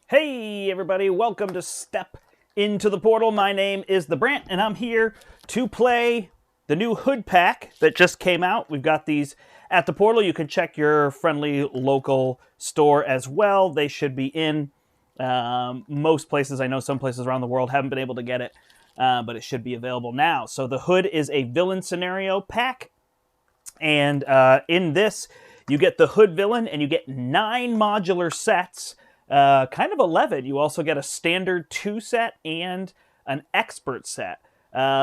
Hey everybody, welcome to Step Into the Portal. My name is the Brandt, and I'm here to play the new hood pack that just came out. We've got these at the portal. You can check your friendly local store as well. They should be in most places. I know some places around the world haven't been able to get it, but it should be available now. So the hood is a villain scenario pack, and in this, you get the hood villain, and you get 9 modular sets. Kind of 11. You also get a standard 2 set and an expert set.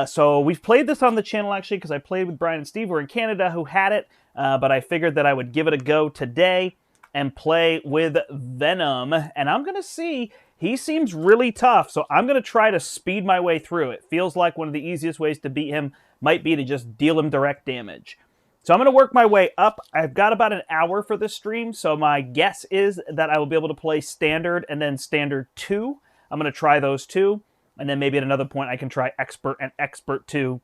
So we've played this on the channel actually because I played with Brian and Steve. We're in Canada who had it, but I figured that I would give it a go today and play with Venom. And I'm going to see, he seems really tough, so I'm going to try to speed my way through. It feels like one of the easiest ways to beat him might be to just deal him direct damage. So I'm going to work my way up. I've got about an hour for this stream, so my guess is that I will be able to play Standard and then Standard 2. I'm going to try those two, and then maybe at another point I can try Expert and Expert 2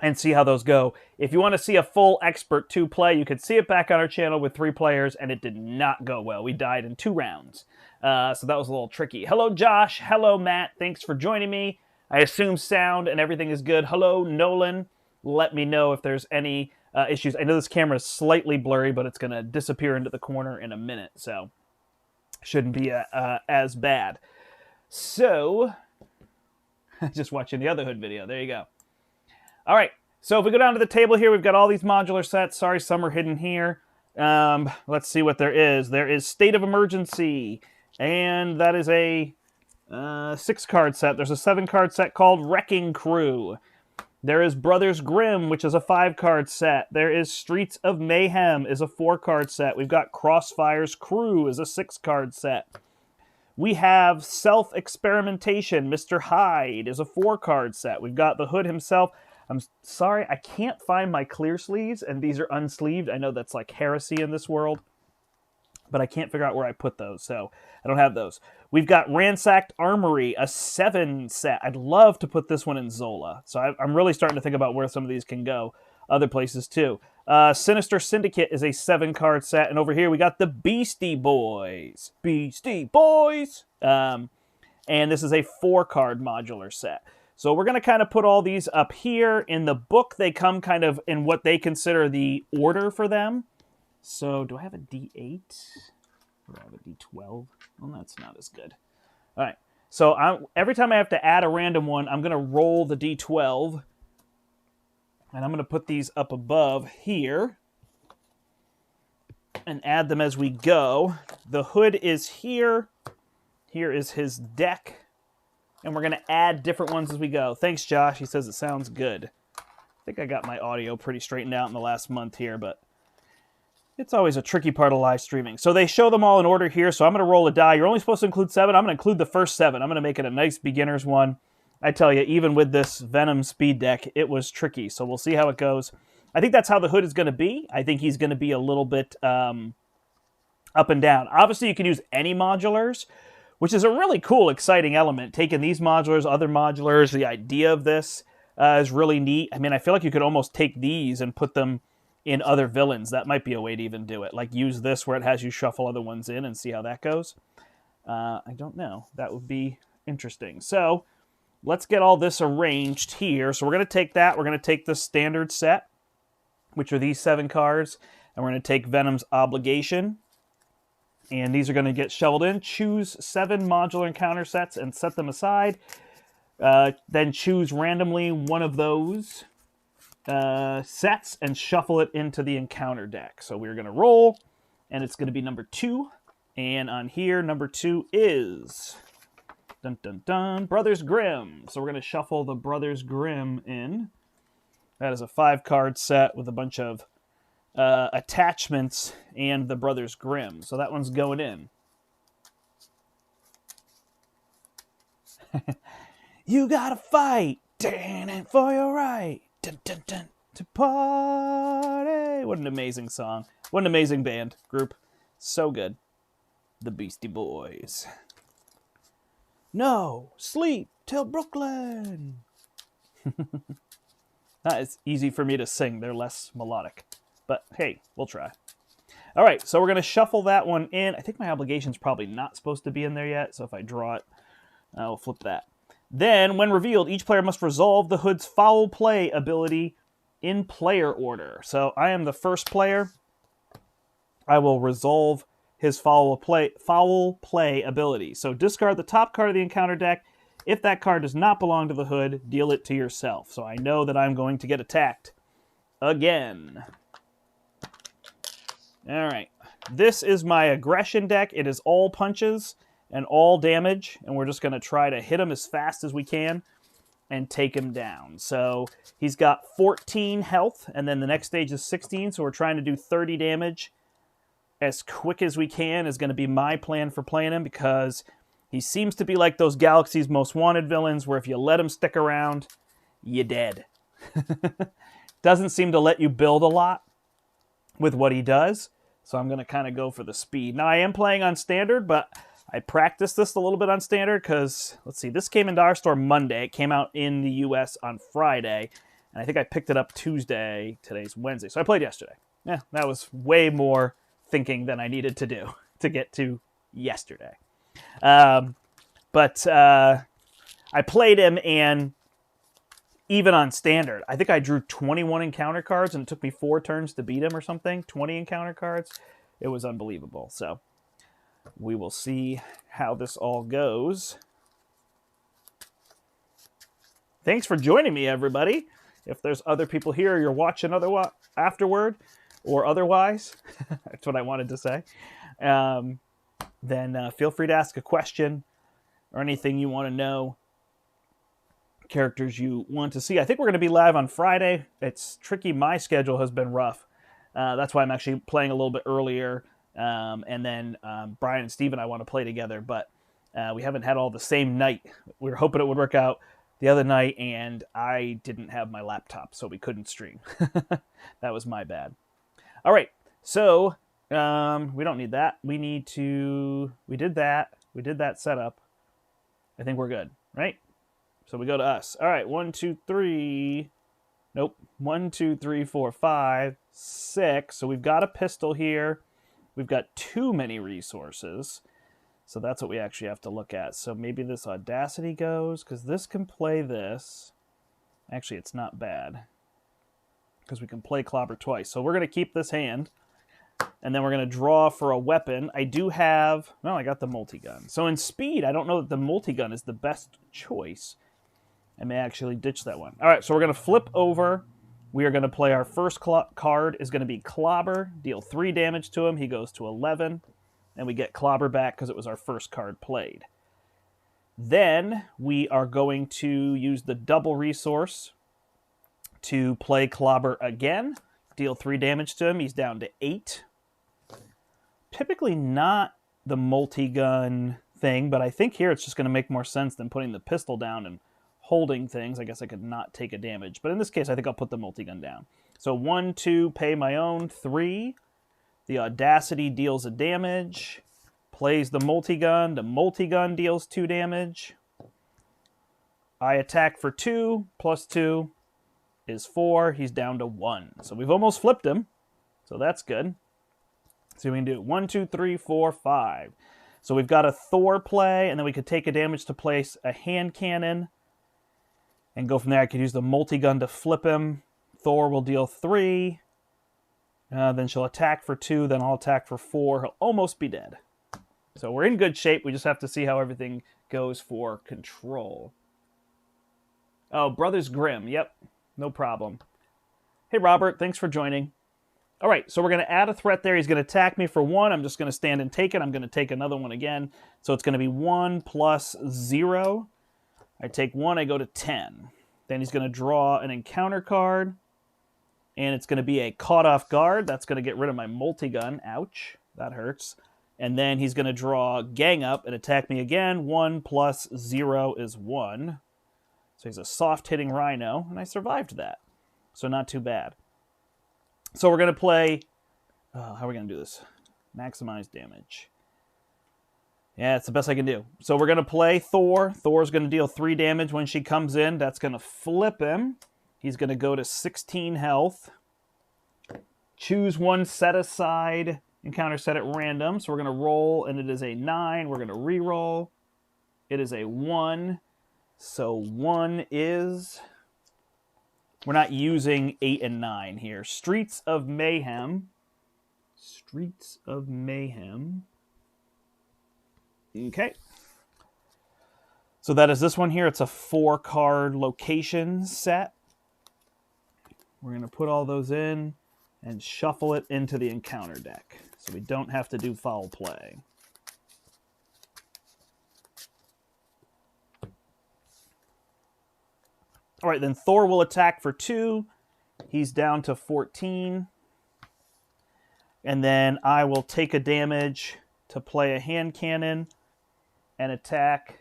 and see how those go. If you want to see a full Expert 2 play, you could see it back on our channel with 3 players, and it did not go well. We died in 2 rounds, so that was a little tricky. Hello, Josh. Hello, Matt. Thanks for joining me. I assume sound and everything is good. Hello, Nolan. Let me know if there's any issues. I know this camera is slightly blurry, but it's going to disappear into the corner in a minute, so shouldn't be as bad. So, just watching the other hood video. There you go. All right, so if we go down to the table here, we've got all these modular sets. Sorry, some are hidden here. Let's see what there is. There is State of Emergency, and that is a 6-card set. There's a 7-card set called Wrecking Crew. There is Brothers Grimm, which is a 5-card set. There is Streets of Mayhem, is a 4-card set. We've got Crossfire's Crew, is a 6-card set. We have Self-Experimentation, Mr. Hyde, is a 4-card set. We've got the Hood himself. I'm sorry, I can't find my clear sleeves, and these are unsleeved. I know that's like heresy in this world, but I can't figure out where I put those, so I don't have those. We've got Ransacked Armory, a 7 set. I'd love to put this one in Zola, so I'm really starting to think about where some of these can go. Other places, too. Sinister Syndicate is a 7-card set, and over here we got the Beastie Boys. Beastie Boys! And this is a 4-card modular set. So we're going to kind of put all these up here. In the book, they come kind of in what they consider the order for them. So, do I have a D8? Or do I have a D12? Well, that's not as good. All right. So, every time I have to add a random one, I'm going to roll the D12. And I'm going to put these up above here. And add them as we go. The Hood is here. Here is his deck. And we're going to add different ones as we go. Thanks, Josh. He says it sounds good. I think I got my audio pretty straightened out in the last month here, but it's always a tricky part of live streaming. So they show them all in order here, so I'm going to roll a die. You're only supposed to include 7. I'm going to include the first 7. I'm going to make it a nice beginner's one. I tell you, even with this Venom speed deck, it was tricky, so we'll see how it goes. I think that's how the Hood is going to be. I think he's going to be a little bit up and down. Obviously, you can use any modulars, which is a really cool, exciting element. Taking these modulars, other modulars, the idea of this is really neat. I mean, I feel like you could almost take these and put them in other villains. That might be a way to even do it. Like use this where it has you shuffle other ones in and see how that goes. I don't know. That would be interesting. So let's get all this arranged here. So we're going to take that. We're going to take the standard set, which are these 7 cards. And we're going to take Venom's Obligation. And these are going to get shoveled in. Choose 7 modular encounter sets and set them aside. Then choose randomly one of those sets and shuffle it into the encounter deck. So we're going to roll, and it's going to be number 2. And on here, number 2 is dun dun dun Brothers Grimm. So we're going to shuffle the Brothers Grimm in. That is a 5-card set with a bunch of attachments and the Brothers Grimm. So that one's going in. You gotta fight, damn, for your right. Dun, dun, dun, to party. What an amazing song. What an amazing band group. So good. The Beastie Boys. No, sleep till Brooklyn. That is easy for me to sing. They're less melodic. But hey, we'll try. All right, so we're going to shuffle that one in. I think my obligation's probably not supposed to be in there yet, so if I draw it, I'll flip that. Then, when revealed, each player must resolve the Hood's foul play ability in player order. So I am the first player. I will resolve his foul play ability. So discard the top card of the encounter deck. If that card does not belong to the Hood, deal it to yourself. So I know that I'm going to get attacked again. All right. This is my aggression deck. It is all punches and all damage, and we're just going to try to hit him as fast as we can and take him down. So he's got 14 health, and then the next stage is 16, so we're trying to do 30 damage as quick as we can is going to be my plan for playing him, because he seems to be like those Galaxy's Most Wanted villains where if you let him stick around, you're dead. Doesn't seem to let you build a lot with what he does, so I'm going to kind of go for the speed. Now, I am playing on Standard, but I practiced this a little bit on Standard because, let's see, this came into our store Monday. It came out in the U.S. on Friday, and I think I picked it up Tuesday. Today's Wednesday, so I played yesterday. Yeah, that was way more thinking than I needed to do to get to yesterday. But I played him, and even on Standard, I think I drew 21 encounter cards, and it took me 4 turns to beat him or something. 20 encounter cards. It was unbelievable. So we will see how this all goes. Thanks for joining me, everybody. If there's other people here you're watching afterward or otherwise, that's what I wanted to say, then feel free to ask a question or anything you want to know, characters you want to see. I think we're going to be live on Friday. It's tricky. My schedule has been rough. That's why I'm actually playing a little bit earlier. And then Brian and Steven I want to play together, but we haven't had all the same night. We were hoping it would work out the other night, and I didn't have my laptop, so we couldn't stream. That was my bad. All right, so we don't need that. We need to... We did that. We did that setup. I think we're good, right? So we go to us. All right, 1, 2, 3... Nope. 1, 2, 3, 4, 5, 6. So we've got a pistol here. We've got too many resources. So that's what we actually have to look at. So maybe this Audacity goes, because this can play this. Actually, it's not bad, because we can play Clobber twice. So we're going to keep this hand, and then we're going to draw for a weapon. I do have... Well, I got the multi-gun. So in speed, I don't know that the multi-gun is the best choice. I may actually ditch that one. All right, so we're going to flip over. We are going to play our first card is going to be Clobber. Deal 3 damage to him. He goes to 11. And we get Clobber back because it was our first card played. Then we are going to use the double resource to play Clobber again. Deal 3 damage to him. He's down to 8. Typically not the multi-gun thing, but I think here it's just going to make more sense than putting the pistol down and holding things. I guess I could not take a damage. But in this case, I think I'll put the multi-gun down. So 1, 2, pay my own, 3. The Audacity deals a damage. Plays the multi-gun. The multi-gun deals 2 damage. I attack for 2. Plus 2 is 4. He's down to 1. So we've almost flipped him. So that's good. So we can do 1, 2, 3, 4, 5. So we've got a Thor play, and then we could take a damage to place a hand cannon and go from there. I could use the multi-gun to flip him. Thor will deal 3. Then she'll attack for 2. Then I'll attack for 4. He'll almost be dead. So we're in good shape. We just have to see how everything goes for control. Oh, Brothers Grimm. Yep, no problem. Hey, Robert. Thanks for joining. All right, so we're going to add a threat there. He's going to attack me for 1. I'm just going to stand and take it. I'm going to take another one again. So it's going to be 1 plus 0. I take 1, I go to 10. Then he's going to draw an encounter card, and it's going to be a caught off guard. That's going to get rid of my multi-gun. Ouch, that hurts. And then he's going to draw gang up and attack me again. 1 plus 0 is 1. So he's a soft-hitting rhino, and I survived that. So not too bad. So we're going to play... how are we going to do this? Maximize damage. Yeah, it's the best I can do. So we're going to play Thor. Thor's going to deal 3 damage when she comes in. That's going to flip him. He's going to go to 16 health. Choose one set aside encounter set at random. So we're going to roll, and it is a 9. We're going to re-roll. It is a 1. So 1 is... We're not using 8 and 9 here. Streets of Mayhem. Streets of Mayhem. Okay. So that is this one here. It's a 4-card location set. We're going to put all those in and shuffle it into the encounter deck, so we don't have to do foul play. All right, then Thor will attack for 2. He's down to 14. And then I will take a damage to play a hand cannon and attack.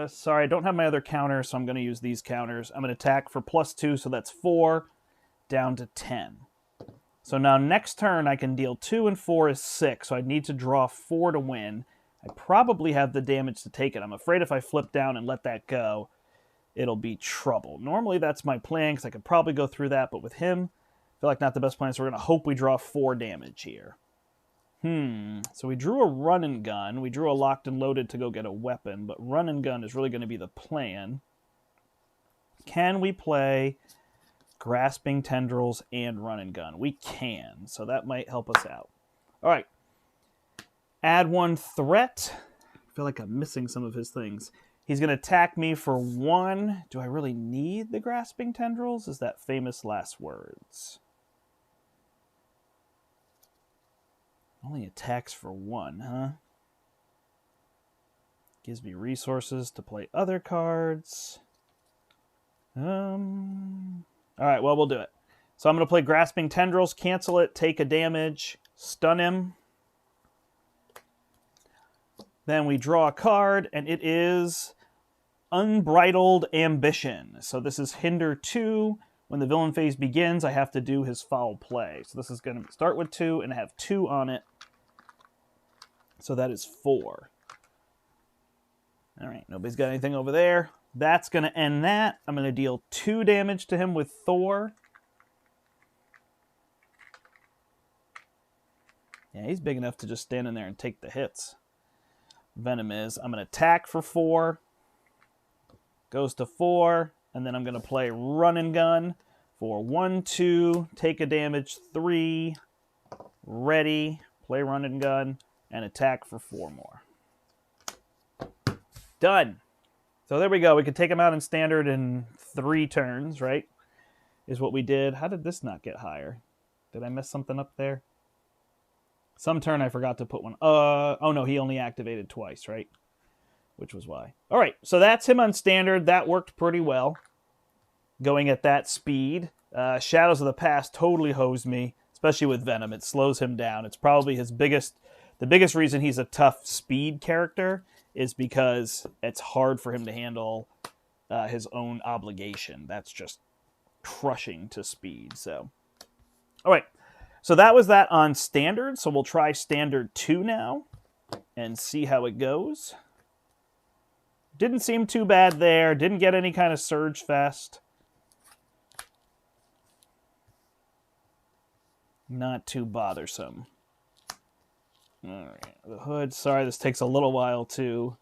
Sorry, I don't have my other counters, so I'm going to use these counters. I'm going to attack for +2, so that's 4, down to 10. So now next turn I can deal 2 and 4 is 6, so I need to draw 4 to win. I probably have the damage to take it. I'm afraid if I flip down and let that go, it'll be trouble. Normally that's my plan, because I could probably go through that, but with him, I feel like not the best plan, so we're going to hope we draw 4 damage here. So we drew a run and gun. We drew a locked and loaded to go get a weapon, but run and gun is really going to be the plan. Can we play grasping tendrils and run and gun? We can, so that might help us out. All right. Add 1 threat. I feel like I'm missing some of his things. He's going to attack me for 1. Do I really need the grasping tendrils? Is that famous last words? Only attacks for 1, huh? Gives me resources to play other cards. All right, well, we'll do it. So I'm going to play Grasping Tendrils, cancel it, take a damage, stun him. Then we draw a card, and it is Unbridled Ambition. So this is Hinder 2. When the villain phase begins, I have to do his foul play. So this is going to start with 2 and have 2 on it. So that is 4. All right, nobody's got anything over there. That's going to end that. I'm going to deal 2 damage to him with Thor. Yeah, he's big enough to just stand in there and take the hits. Venom is. I'm going to attack for 4. Goes to 4. And then I'm going to play Run and Gun for 1, 2, take a damage, 3, ready, play Run and Gun, and attack for 4 more. Done. So there we go. We could take him out in standard in 3 turns, right? Is what we did. How did this not get higher? Did I mess something up there? Some turn I forgot to put one. Oh no, he only activated twice, right? Which was why. All right, so that's him on standard. That worked pretty well. Going at that speed. Shadows of the Past totally hosed me, especially with Venom. It slows him down. It's probably the biggest reason he's a tough speed character is because it's hard for him to handle his own obligation. That's just crushing to speed. So, all right. So that was that on standard. So we'll try standard 2 now and see how it goes. Didn't seem too bad there. Didn't get any kind of surge fest. Not too bothersome. All right, the hood. Sorry, this takes a little while too.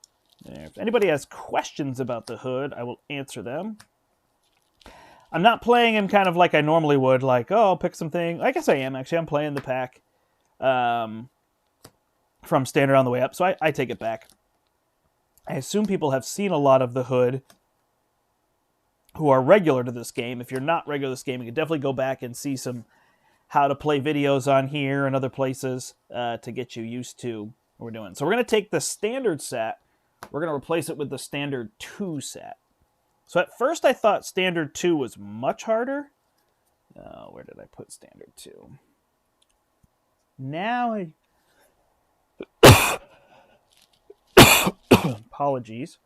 If anybody has questions about the hood, I will answer them. I'm not playing him kind of like I normally would, like, oh, I'll pick something. I guess I am, actually. I'm playing the pack from standard on the way up, so I take it back. I assume people have seen a lot of the hood who are regular to this game. If you're not regular to this game, you can definitely go back and see some how to play videos on here and other places to get you used to what we're doing. So we're going to take the standard set. We're going to replace it with the standard 2 set. So at first I thought standard 2 was much harder. Where did I put standard 2? Now apologies.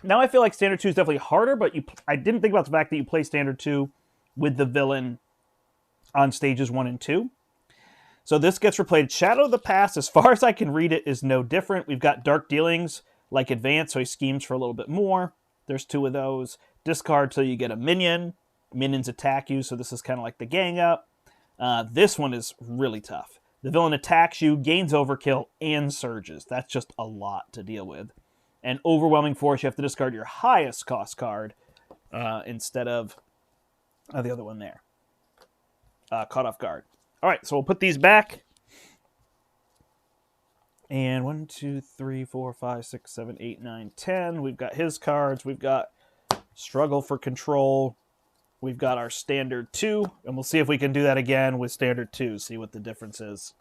Now I feel like standard 2 is definitely harder, but I didn't think about the fact that you play standard 2 with the villain on stages 1 and 2. So this gets replayed. Shadow of the Past, as far as I can read it, is no different. We've got Dark Dealings like Advance, so he schemes for a little bit more. There's 2 of those. Discard till you get a minion. Minions attack you, so this is kind of like the gang up. This one is really tough. The villain attacks you, gains overkill, and surges. That's just a lot to deal with. And overwhelming force, you have to discard your highest cost card instead of the other one there. Caught off guard. All right, so we'll put these back. And 1, 2, 3, 4, 5, 6, 7, 8, 9, 10. We've got his cards. We've got Struggle for Control. We've got our standard 2. And we'll see if we can do that again with standard 2. See what the difference is.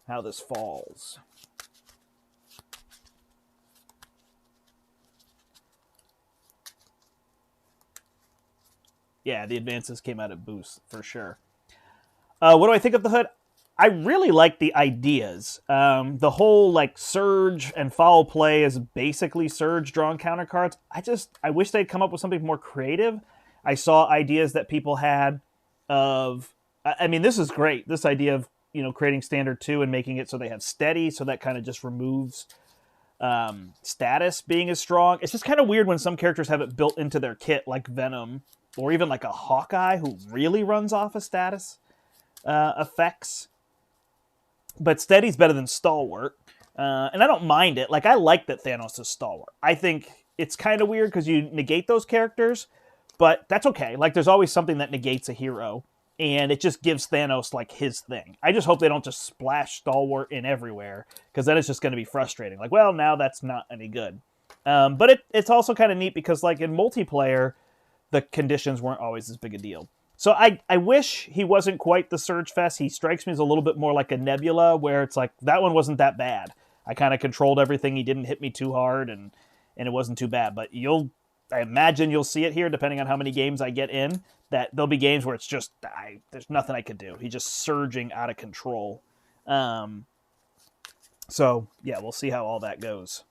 How this falls. Yeah, the advances came out at boost for sure. What do I think of the hood? I really like the ideas. The whole like surge and foul play is basically surge drawn counter cards. I wish they'd come up with something more creative. I saw ideas that people had of, I mean, this is great. This idea of, creating standard 2 and making it so they have steady. So that kind of just removes status being as strong. It's just kind of weird when some characters have it built into their kit, like Venom, or even like a Hawkeye who really runs off of status effects. But steady's better than stalwart. And I don't mind it. Like, I like that Thanos is stalwart. I think it's kind of weird because you negate those characters, but that's okay. Like, there's always something that negates a hero, and it just gives Thanos, like, his thing. I just hope they don't just splash stalwart in everywhere, because then it's just going to be frustrating. Like, well, now that's not any good. But it's also kind of neat because, like, in multiplayer, the conditions weren't always as big a deal. So I wish he wasn't quite the Surge Fest. He strikes me as a little bit more like a Nebula, where it's like, that one wasn't that bad. I kind of controlled everything. He didn't hit me too hard, and it wasn't too bad. But I imagine you'll see it here, depending on how many games I get in, that there'll be games where it's just, there's nothing I could do. He's just surging out of control. So, yeah, we'll see how all that goes.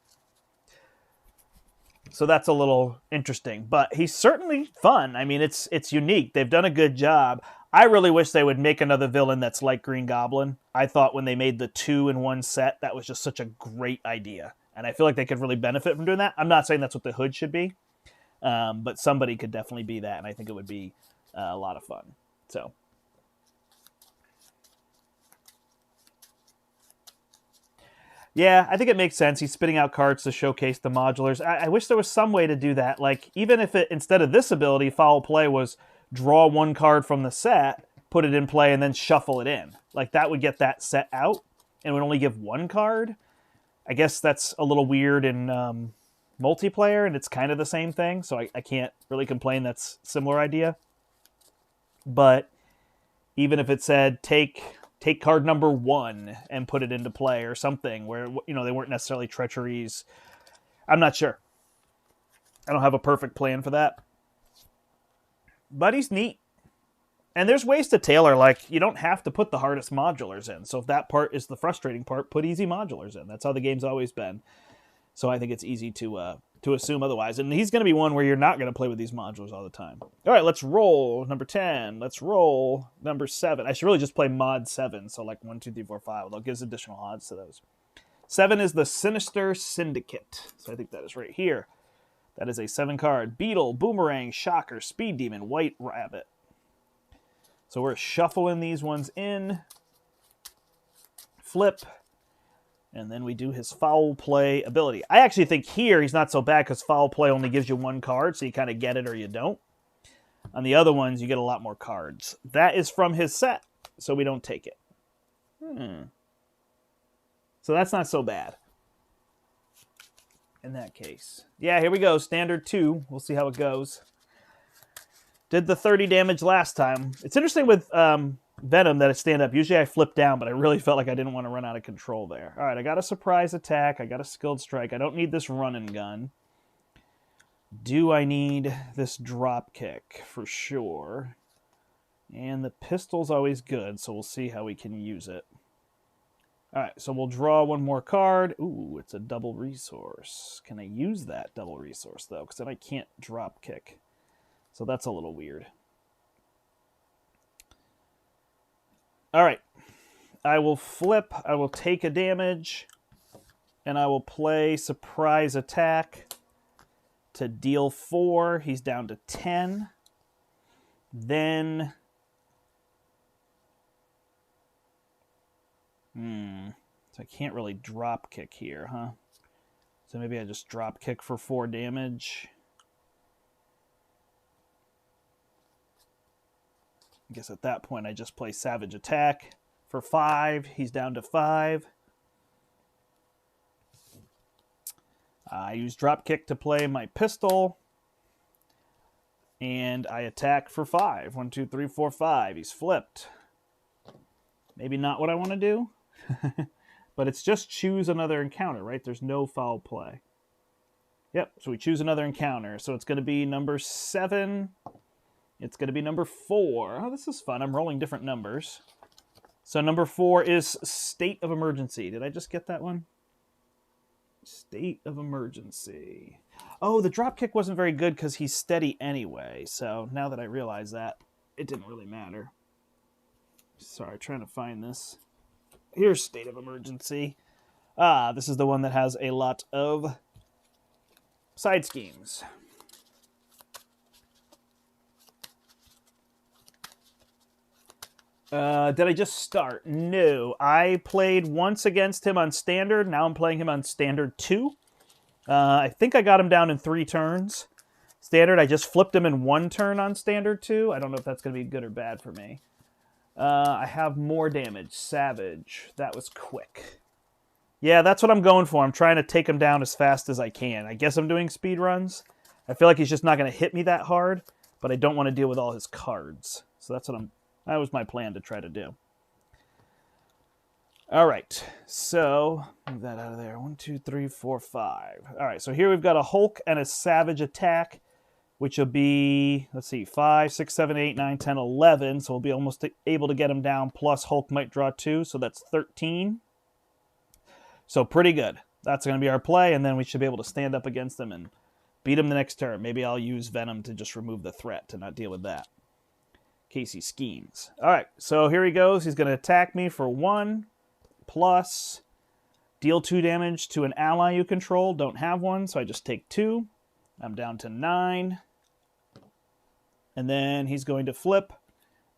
So that's a little interesting, but he's certainly fun. I mean, it's unique. They've done a good job. I really wish they would make another villain that's like Green Goblin. I thought when they made the 2-in-1 set, that was just such a great idea. And I feel like they could really benefit from doing that. I'm not saying that's what the hood should be, but somebody could definitely be that, and I think it would be a lot of fun. So. Yeah, I think it makes sense. He's spitting out cards to showcase the modulars. I wish there was some way to do that. Like, even if it, instead of this ability, foul play was draw one card from the set, put it in play, and then shuffle it in. Like, that would get that set out, and would only give one card. I guess that's a little weird in multiplayer, and it's kind of the same thing, so I can't really complain. That's a similar idea. But even if it said, take card number 1 and put it into play or something where, they weren't necessarily treacheries. I'm not sure. I don't have a perfect plan for that. But he's neat. And there's ways to tailor, like, you don't have to put the hardest modulars in. So if that part is the frustrating part, put easy modulars in. That's how the game's always been. So I think it's easy to assume otherwise. And he's going to be one where you're not going to play with these modulars all the time. All right, let's roll number 10. Let's roll number 7. I should really just play mod 7. So like 1, 2, 3, 4, 5. Although it gives additional odds to those. 7 is the Sinister Syndicate. So I think that is right here. That is a 7-card. Beetle, Boomerang, Shocker, Speed Demon, White Rabbit. So we're shuffling these ones in. Flip. And then we do his foul play ability. I actually think here he's not so bad because foul play only gives you 1 card, so you kind of get it or you don't. On the other ones, you get a lot more cards. That is from his set, so we don't take it. So that's not so bad. In that case. Yeah, here we go. Standard 2. We'll see how it goes. Did the 30 damage last time. It's interesting with Venom that it stand up. Usually I flip down, but I really felt like I didn't want to run out of control there. All right, I got a surprise attack. I got a skilled strike. I don't need this run and gun. Do I need this drop kick? For sure. And the pistol's always good, so we'll see how we can use it. All right, so we'll draw one more card. Ooh, it's a double resource. Can I use that double resource, though? Because then I can't drop kick. So that's a little weird. All right. I will flip. I will take a damage. And I will play surprise attack to deal 4. He's down to 10. Then So I can't really drop kick here, huh? So maybe I just drop kick for 4 damage. I guess at that point I just play Savage Attack for 5. He's down to 5. I use drop kick to play my pistol. And I attack for 5. 1, 2, 3, 4, 5. He's flipped. Maybe not what I want to do. But it's just choose another encounter, right? There's no foul play. Yep, so we choose another encounter. So it's going to be number 7. It's going to be number 4. Oh, this is fun. I'm rolling different numbers. So number 4 is State of Emergency. Did I just get that one? State of Emergency. Oh, the drop kick wasn't very good because he's steady anyway. So now that I realize that, it didn't really matter. Sorry, trying to find this. Here's State of Emergency. Ah, this is the one that has a lot of side schemes. Did I just start? No. I played once against him on Standard. Now I'm playing him on Standard 2. I think I got him down in 3 turns. Standard, I just flipped him in 1 turn on Standard 2. I don't know if that's going to be good or bad for me. I have more damage. Savage. That was quick. Yeah, that's what I'm going for. I'm trying to take him down as fast as I can. I guess I'm doing speed runs. I feel like he's just not going to hit me that hard, but I don't want to deal with all his cards. So that's what that was my plan to try to do. All right, so move that out of there. 1, 2, 3, 4, 5. All right, so here we've got a Hulk and a Savage Attack, which will be, let's see, 5, 6, 7, 8, 9, 10, 11. So we'll be almost able to get him down, plus Hulk might draw 2, so that's 13. So pretty good. That's going to be our play, and then we should be able to stand up against them and beat him the next turn. Maybe I'll use Venom to just remove the threat to not deal with that. Casey schemes. All right, so here he goes. He's going to attack me for 1, plus deal 2 damage to an ally you control. Don't have one, so I just take 2. I'm down to 9. And then he's going to flip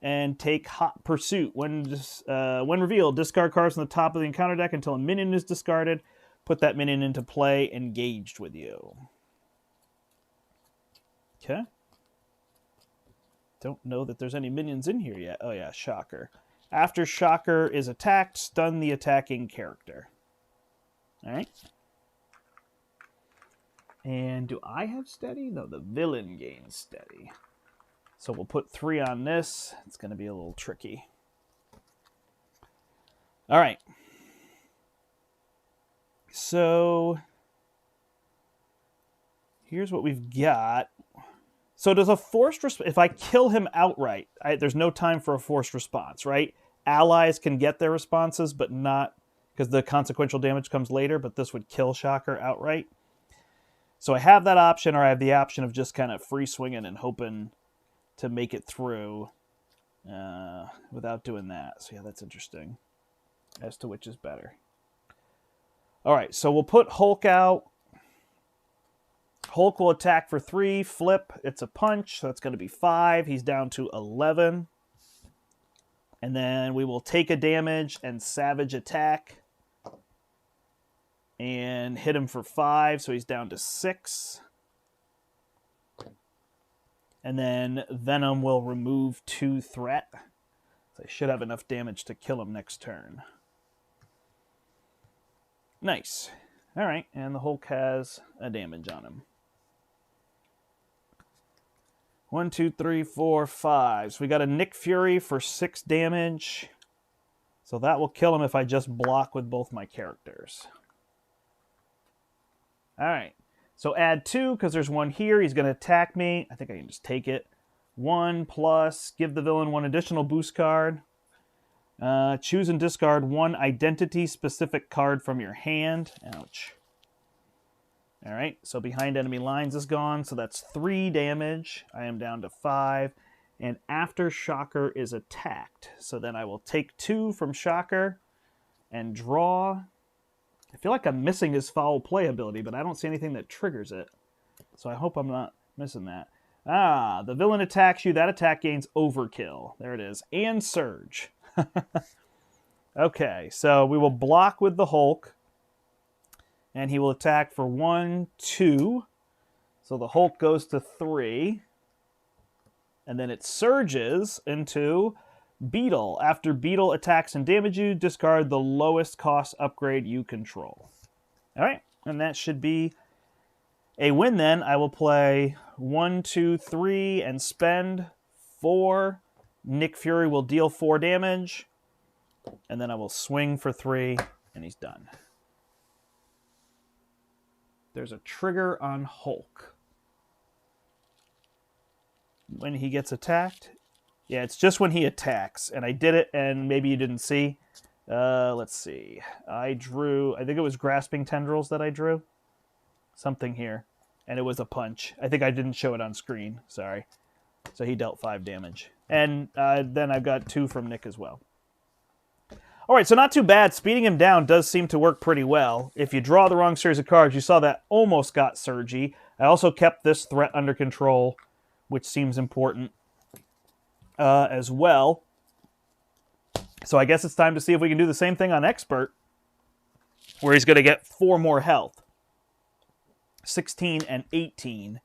and take Hot Pursuit. When revealed, discard cards on the top of the encounter deck until a minion is discarded. Put that minion into play, engaged with you. Okay. Don't know that there's any minions in here yet. Oh yeah, Shocker. After Shocker is attacked, stun the attacking character. Alright. And do I have steady? No, the villain gains steady. So we'll put 3 on this. It's going to be a little tricky. Alright. So here's what we've got. So does a forced response, if I kill him outright, there's no time for a forced response, right? Allies can get their responses, but not, because the consequential damage comes later, but this would kill Shocker outright. So I have that option, or I have the option of just kind of free swinging and hoping to make it through without doing that. So yeah, that's interesting as to which is better. All right, so we'll put Hulk out. Hulk will attack for 3, flip, it's a punch, so that's going to be 5. He's down to 11. And then we will take a damage and Savage Attack and hit him for 5, so he's down to 6. And then Venom will remove 2 threat. So I should have enough damage to kill him next turn. Nice. All right, and the Hulk has a damage on him. 1, 2, 3, 4, 5. So we got a Nick Fury for 6 damage. So that will kill him if I just block with both my characters. All right. So add 2, because there's 1 here. He's going to attack me. I think I can just take it. 1 plus, give the villain 1 additional boost card. Choose and discard 1 identity-specific card from your hand. Ouch. All right, so behind enemy lines is gone, so that's 3 damage. I am down to 5. And after Shocker is attacked, so then I will take 2 from Shocker and draw. I feel like I'm missing his foul play ability, but I don't see anything that triggers it. So I hope I'm not missing that. Ah, the villain attacks you. That attack gains Overkill. There it is. And Surge. Okay, so we will block with the Hulk, and he will attack for 1, 2. So the Hulk goes to 3, and then it surges into Beetle. After Beetle attacks and damages you, discard the lowest cost upgrade you control. All right, and that should be a win then. I will play 1, 2, 3 and spend 4. Nick Fury will deal 4 damage, and then I will swing for 3, and he's done. There's a trigger on Hulk. When he gets attacked, yeah, it's just when he attacks, and I did it, and maybe you didn't see. Let's see. I think it was Grasping Tendrils that I drew. Something here. And it was a punch. I think I didn't show it on screen. Sorry. So he dealt 5 damage. And then I've got 2 from Nick as well. All right, so not too bad. Speeding him down does seem to work pretty well. If you draw the wrong series of cards, you saw that almost got Surgy. I also kept this threat under control, which seems important as well. So I guess it's time to see if we can do the same thing on Expert, where he's going to get 4 more health. 16 and 18,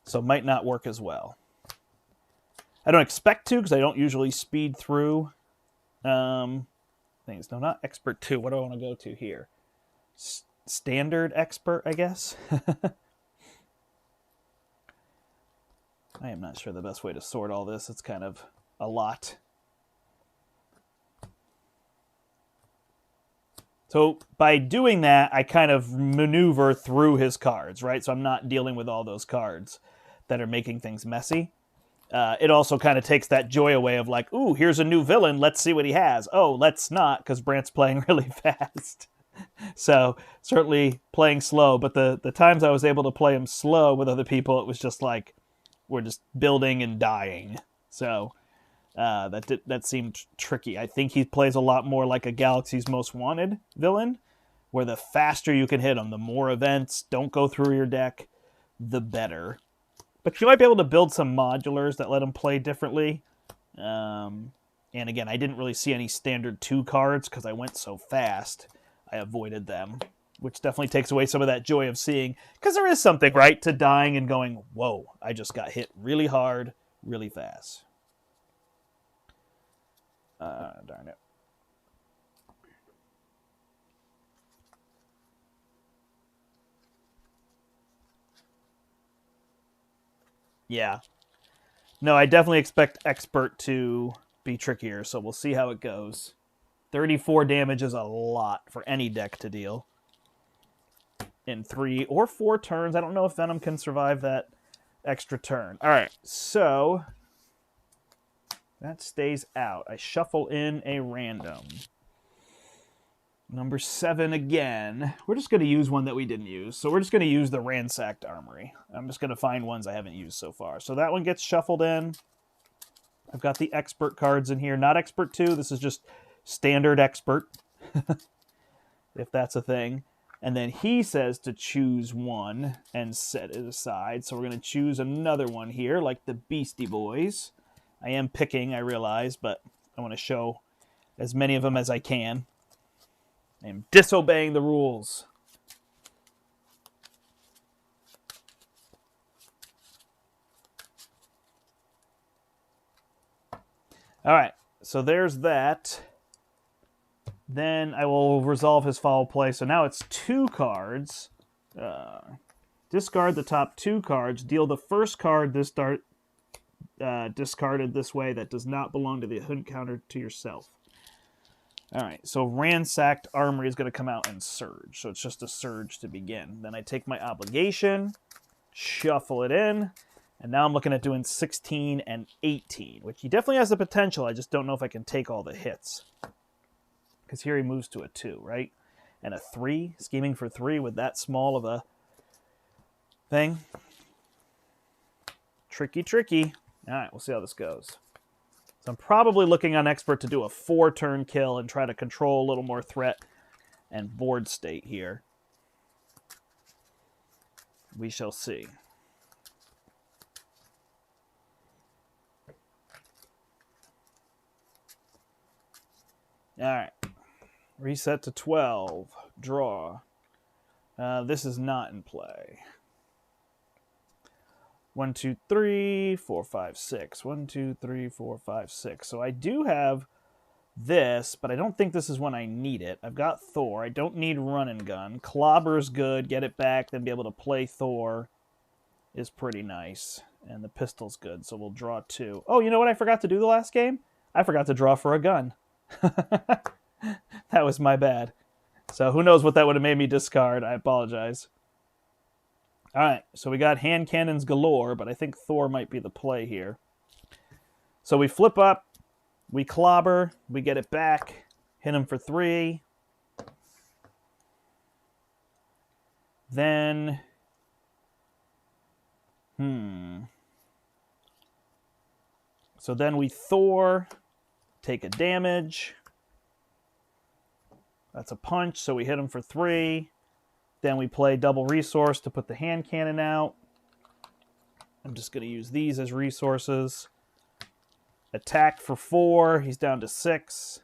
so it might not work as well. I don't expect to, because I don't usually speed through things. No, not Expert 2. What do I want to go to here? Standard Expert, I guess? I am not sure the best way to sort all this. It's kind of a lot. So by doing that, I kind of maneuver through his cards, right? So I'm not dealing with all those cards that are making things messy. It also kind of takes that joy away of like, ooh, here's a new villain. Let's see what he has. Oh, let's not, because Brandt's playing really fast. So certainly playing slow. But the times I was able to play him slow with other people, it was just like, we're just building and dying. So that seemed tricky. I think he plays a lot more like a Galaxy's Most Wanted villain, where the faster you can hit him, the more events don't go through your deck, the better. But you might be able to build some modulars that let him play differently. And again, I didn't really see any standard 2 cards because I went so fast. I avoided them, which definitely takes away some of that joy of seeing. Because there is something, right, to dying and going, whoa, I just got hit really hard, really fast. Darn it. Yeah. No, I definitely expect Expert to be trickier, so we'll see how it goes. 34 damage is a lot for any deck to deal in 3 or 4 turns. I don't know if Venom can survive that extra turn. All right, so that stays out. I shuffle in a random. Number 7 again. We're just going to use one that we didn't use. So we're just going to use the Ransacked Armory. I'm just going to find ones I haven't used so far. So that one gets shuffled in. I've got the Expert cards in here. Not Expert 2. This is just standard Expert, if that's a thing. And then he says to choose one and set it aside. So we're going to choose another one here, like the Beastie Boys. I am picking, I realize, but I want to show as many of them as I can. I am disobeying the rules. All right, so there's that. Then I will resolve his foul play. So now it's 2 cards. Discard the top 2 cards. Deal the first card discarded this way that does not belong to the hunt counter to yourself. All right, so Ransacked Armory is going to come out and Surge. So it's just a Surge to begin. Then I take my Obligation, shuffle it in, and now I'm looking at doing 16 and 18, which he definitely has the potential. I just don't know if I can take all the hits. Because here he moves to a 2, right? And a 3, scheming for 3 with that small of a thing. Tricky, tricky. All right, we'll see how this goes. So I'm probably looking on Expert to do a 4-turn kill and try to control a little more threat and board state here. We shall see. All right, Reset to 12. Draw. This is not in play. 1, 2, 3, 4, 5, 6. 1, 2, 3, 4, 5, 6. So I do have this, but I don't think this is when I need it. I've got Thor. I don't need Run and Gun. Clobber's good. Get it back, then be able to play Thor is pretty nice. And the pistol's good, so we'll draw 2. Oh, you know what I forgot to do the last game? I forgot to draw for a gun. That was my bad. So who knows what that would have made me discard. I apologize. All right, so we got hand cannons galore, but I think Thor might be the play here. So we flip up, we clobber, we get it back, hit him for 3. Then, so then we Thor, take a damage. That's a punch, so we hit him for 3. Then we play double resource to put the hand cannon out. I'm just going to use these as resources. Attack for 4, he's down to 6.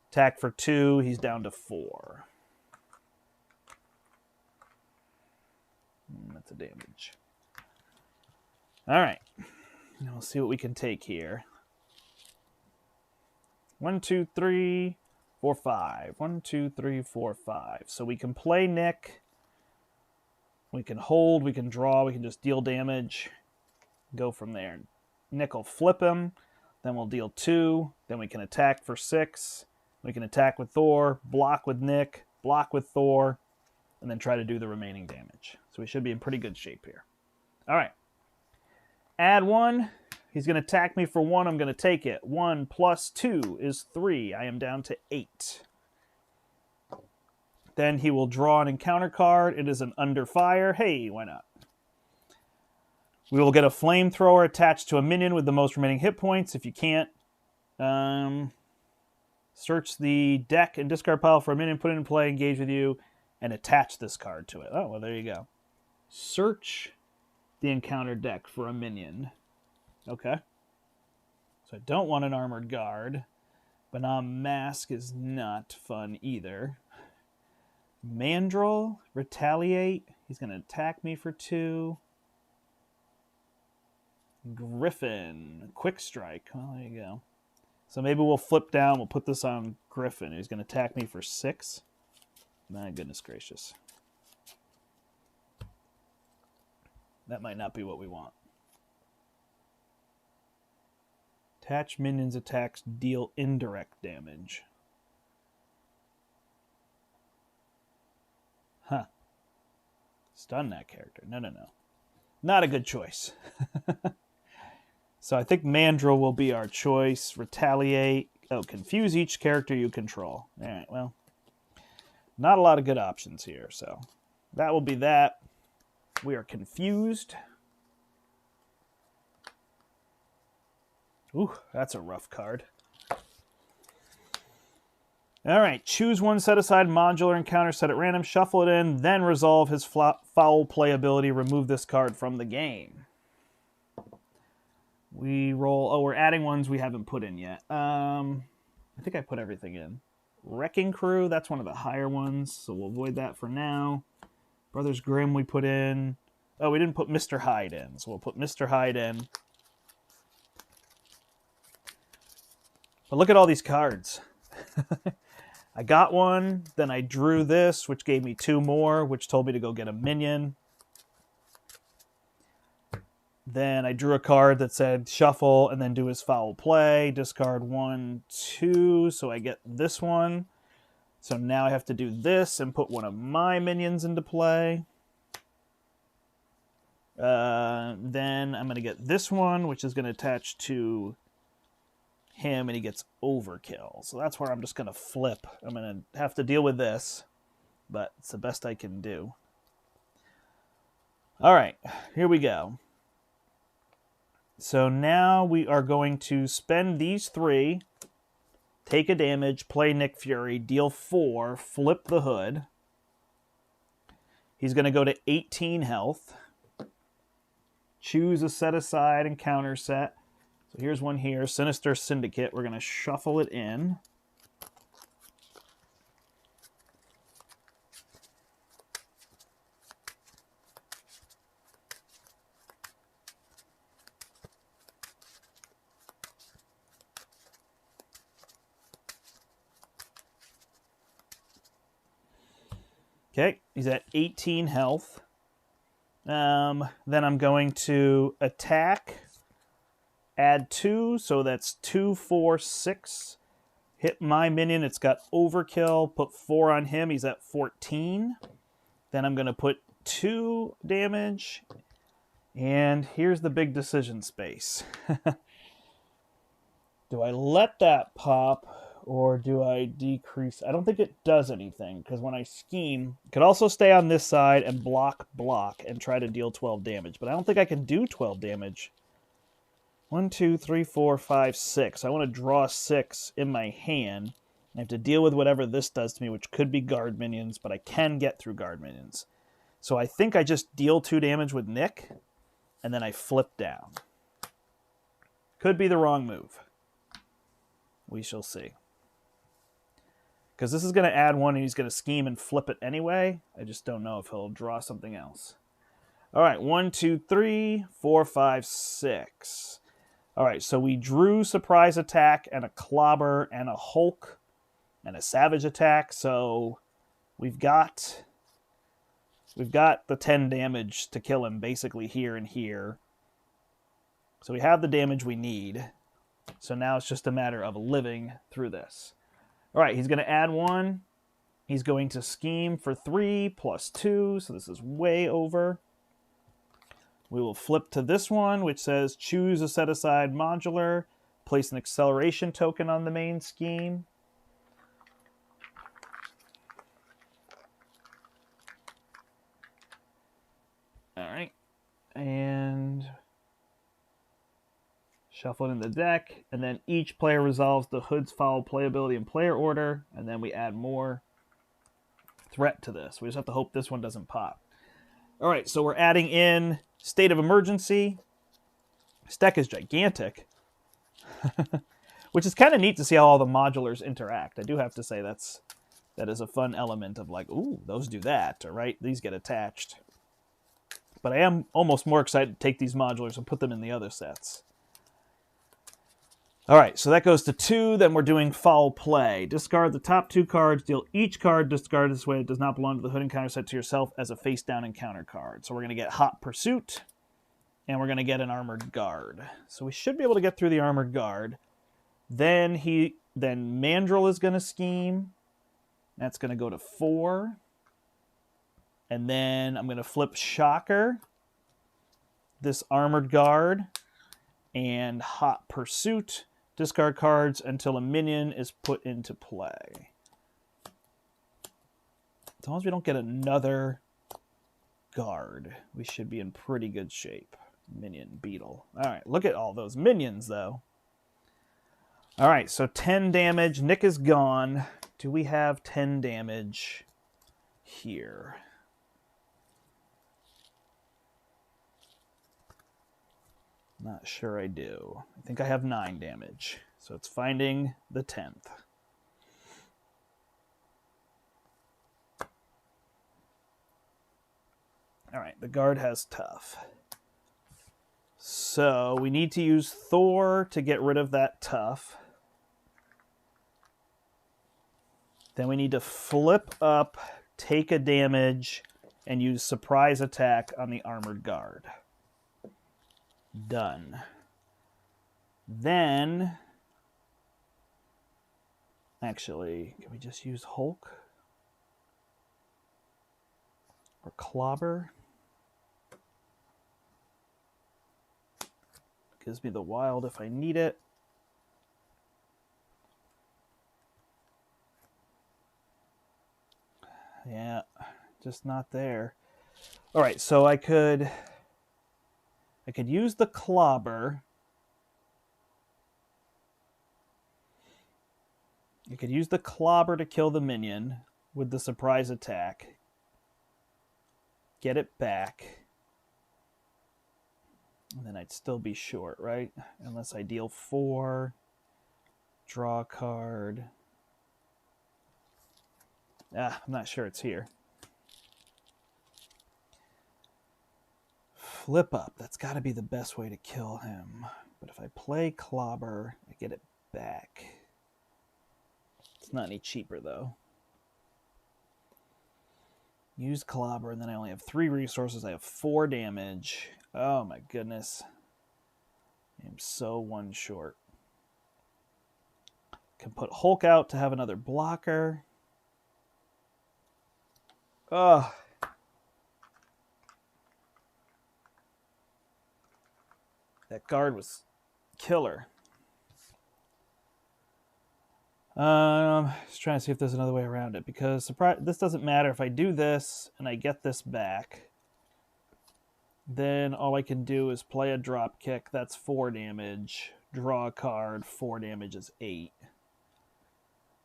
Attack for 2, he's down to 4. That's a damage. All right. Now we'll see what we can take here. 1, 2, 3, 4, 5. 1, 2, 3, 4, 5. So we can play Nick. We can hold, we can draw, we can just deal damage. Go from there. Nick will flip him. Then we'll deal 2. Then we can attack for 6. We can attack with Thor, block with Nick, block with Thor, and then try to do the remaining damage. So we should be in pretty good shape here. All right. Add 1. He's going to attack me for 1. I'm going to take it. 1 plus 2 is 3. I am down to 8. Then he will draw an encounter card. It is an under fire. Hey, why not? We will get a flamethrower attached to a minion with the most remaining hit points. If you can't, search the deck and discard pile for a minion, put it in play, engage with you, and attach this card to it. Oh, well, there you go. Search the encounter deck for a minion. Okay. So I don't want an armored guard. Venom Mask is not fun either. Mandrill, retaliate. He's going to attack me for 2. Griffin, quick strike. Well, there you go. So maybe we'll flip down. We'll put this on Griffin. He's going to attack me for 6. My goodness gracious. That might not be what we want. Attach minions attacks deal indirect damage. Huh. Stun that character. No. Not a good choice. So I think Mandrill will be our choice. Retaliate. Oh, confuse each character you control. All right, well. Not a lot of good options here, so that will be that. We are confused. Ooh, that's a rough card. All right, choose one, set aside modular encounter, set at random, shuffle it in, then resolve his foul play ability, remove this card from the game. We roll, oh, we're adding ones we haven't put in yet. I think I put everything in. Wrecking Crew, that's one of the higher ones, so we'll avoid that for now. Brothers Grimm we put in. Oh, we didn't put Mr. Hyde in, so we'll put Mr. Hyde in. But look at all these cards. I got one, then I drew this, which gave me 2 more, which told me to go get a minion. Then I drew a card that said shuffle and then do his foul play. Discard 1, 2, so I get this one. So now I have to do this and put one of my minions into play. Then I'm going to get this one, which is going to attach to him, and he gets overkill. So that's where I'm just going to flip. I'm going to have to deal with this, but it's the best I can do. All right, here we go. So now we are going to spend these 3, take a damage, play Nick Fury, deal 4, flip the hood. He's going to go to 18 health. Choose a set aside and counter set. So here's one here, Sinister Syndicate. We're going to shuffle it in. Okay, he's at 18 health. Then I'm going to attack, add 2, so that's 2, 4, 6. Hit my minion, it's got overkill, put 4 on him, he's at 14. Then I'm going to put 2 damage, and here's the big decision space. Do I let that pop, or do I decrease? I don't think it does anything, because when I scheme, it could also stay on this side and block, and try to deal 12 damage. But I don't think I can do 12 damage. 1, 2, 3, 4, 5, 6. I want to draw 6 in my hand. I have to deal with whatever this does to me, which could be guard minions, but I can get through guard minions. So I think I just deal 2 damage with Nick, and then I flip down. Could be the wrong move. We shall see. Because this is going to add 1, and he's going to scheme and flip it anyway. I just don't know if he'll draw something else. All right, 1, 2, 3, 4, 5, 6. All right, so we drew surprise attack and a clobber and a Hulk and a savage attack. So we've got the 10 damage to kill him basically here and here. So we have the damage we need. So now it's just a matter of living through this. All right, he's going to add 1. He's going to scheme for 3 plus 2, so this is way over. We will flip to this one, which says choose a set-aside modular, place an acceleration token on the main scheme. All right, and shuffle it in the deck, and then each player resolves the Hood's foul playability in player order, and then we add more threat to this. We just have to hope this one doesn't pop. All right, so we're adding in State of Emergency. This deck is gigantic, which is kind of neat to see how all the modulars interact. I do have to say that is a fun element of like, ooh, those do that, or right, these get attached. But I am almost more excited to take these modulars and put them in the other sets. All right, so that goes to 2. Then we're doing foul play. Discard the top 2 cards. Deal each card discarded this way that does not belong to the Hood encounter set to yourself as a face-down encounter card. So we're going to get Hot Pursuit, and we're going to get an Armored Guard. So we should be able to get through the Armored Guard. Then Mandrill is going to scheme. That's going to go to 4. And then I'm going to flip Shocker, this Armored Guard, and Hot Pursuit. Discard cards until a minion is put into play. As long as we don't get another guard, we should be in pretty good shape. Minion, beetle. All right, look at all those minions, though. All right, so 10 damage. Nick is gone. Do we have 10 damage here? Not sure I do. I think I have 9 damage. So it's finding the 10th. All right, the guard has tough. So we need to use Thor to get rid of that tough. Then we need to flip up, take a damage, and use surprise attack on the armored guard. Done. Then, actually, can we just use Hulk? Or Clobber? Gives me the wild if I need it. Yeah, just not there. All right, so I could use the Clobber. I could use the Clobber to kill the minion with the surprise attack. Get it back. And then I'd still be short, right? Unless I deal 4. Draw a card. I'm not sure it's here. Flip up. That's got to be the best way to kill him. But if I play Clobber, I get it back. It's not any cheaper, though. Use Clobber, and then I only have 3 resources. I have 4 damage. Oh my goodness. I'm so one short. Can put Hulk out to have another blocker. Ugh. That guard was killer. Just trying to see if there's another way around it, because this doesn't matter. If I do this and I get this back, then all I can do is play a drop kick. That's 4 damage. Draw a card. 4 damage is 8.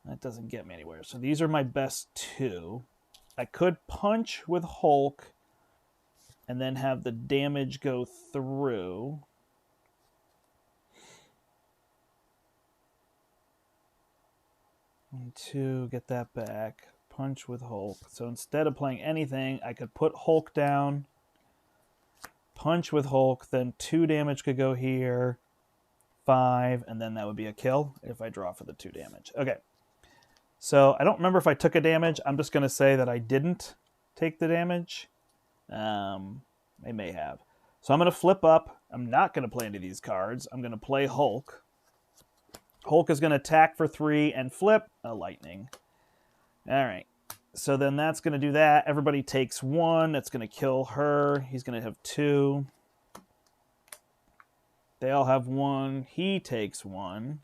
That doesn't get me anywhere. So these are my best 2. I could punch with Hulk and then have the damage go through. And 2, get that back. Punch with Hulk. So instead of playing anything, I could put Hulk down, punch with Hulk, then 2 damage could go here, 5, and then that would be a kill if I draw for the 2 damage. Okay. So I don't remember if I took a damage. I'm just going to say that I didn't take the damage. I may have. So I'm going to flip up. I'm not going to play any of these cards. I'm going to play Hulk. Hulk is going to attack for 3 and flip a lightning. All right. So then that's going to do that. Everybody takes 1. That's going to kill her. He's going to have 2. They all have 1. He takes 1.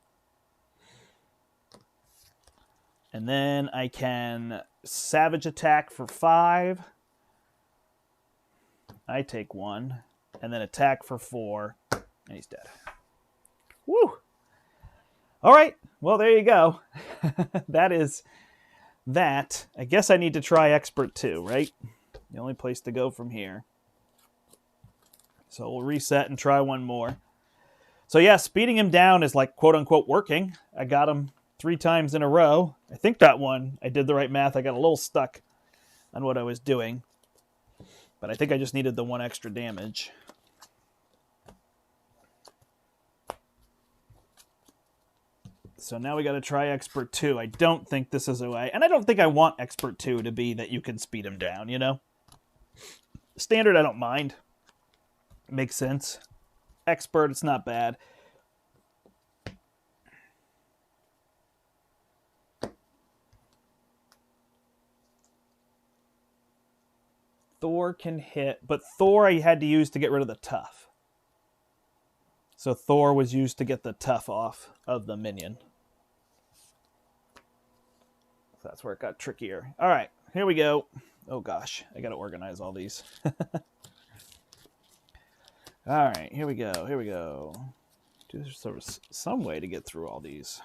And then I can savage attack for 5. I take 1. And then attack for 4. And he's dead. Woo! All right, well, there you go. That is that. I guess I need to try Expert 2, right? The only place to go from here. So we'll reset and try one more. So yeah, speeding him down is like quote-unquote working. I got him 3 times in a row. I think that one, I did the right math. I got a little stuck on what I was doing. But I think I just needed the 1 extra damage. So now we got to try Expert 2. I don't think this is a way. And I don't think I want Expert 2 to be that you can speed him down, you know? Standard, I don't mind. Makes sense. Expert, it's not bad. Thor can hit, but Thor I had to use to get rid of the tough. So Thor was used to get the tough off of the minion. So that's where it got trickier. All right, here we go. Oh gosh, I got to organize all these. All right, here we go. Here we go. There's sort of some way to get through all these.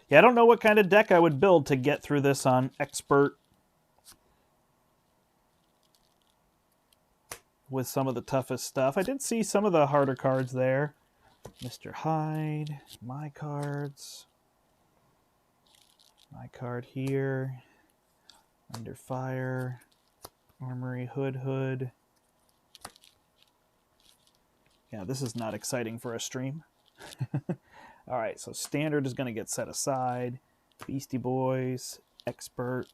Yeah, I don't know what kind of deck I would build to get through this on Expert with some of the toughest stuff. I did see some of the harder cards there. Mr. Hyde, my cards. My card here. Under Fire. Armory Hood. Yeah, this is not exciting for a stream. All right, so Standard is going to get set aside. Beastie Boys, Expert.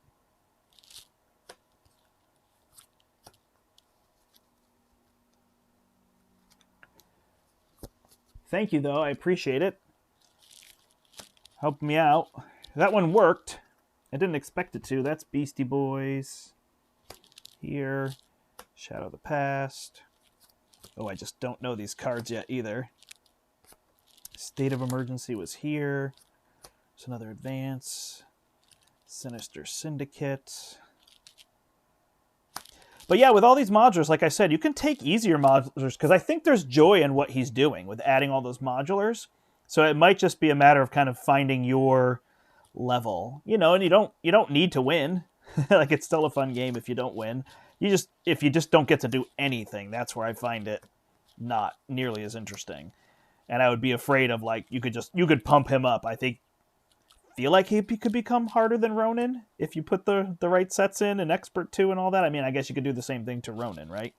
Thank you, though. I appreciate it. Helped me out. That one worked. I didn't expect it to. That's Beastie Boys. Here. Shadow of the Past. Oh, I just don't know these cards yet either. State of Emergency was here. There's another Advance. Sinister Syndicate. But yeah, with all these modulars, like I said, you can take easier modulars because I think there's joy in what he's doing with adding all those modulars. So it might just be a matter of kind of finding your level, you know, and you don't need to win. Like, it's still a fun game if you don't win. If you just don't get to do anything, that's where I find it not nearly as interesting. And I would be afraid of, like, you could pump him up. I feel like he could become harder than Ronin if you put the right sets in and Expert 2 and all that. I mean, I guess you could do the same thing to Ronin, right?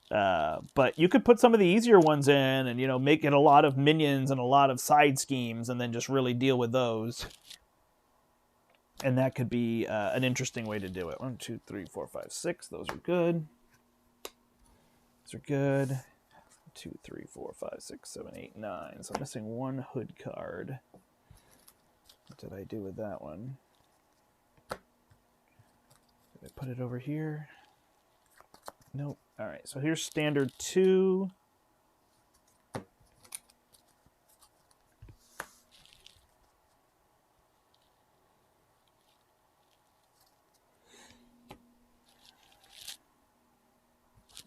But you could put some of the easier ones in and, you know, make it a lot of minions and a lot of side schemes and then just really deal with those. And that could be an interesting way to do it. 1, 2, 3, 4, 5, 6. Those are good. Those are good. 2, 3, 4, 5, 6, 7, 8, 9. So I'm missing one hood card. What did I do with that one? Did I put it over here? Nope. All right, so here's standard 2.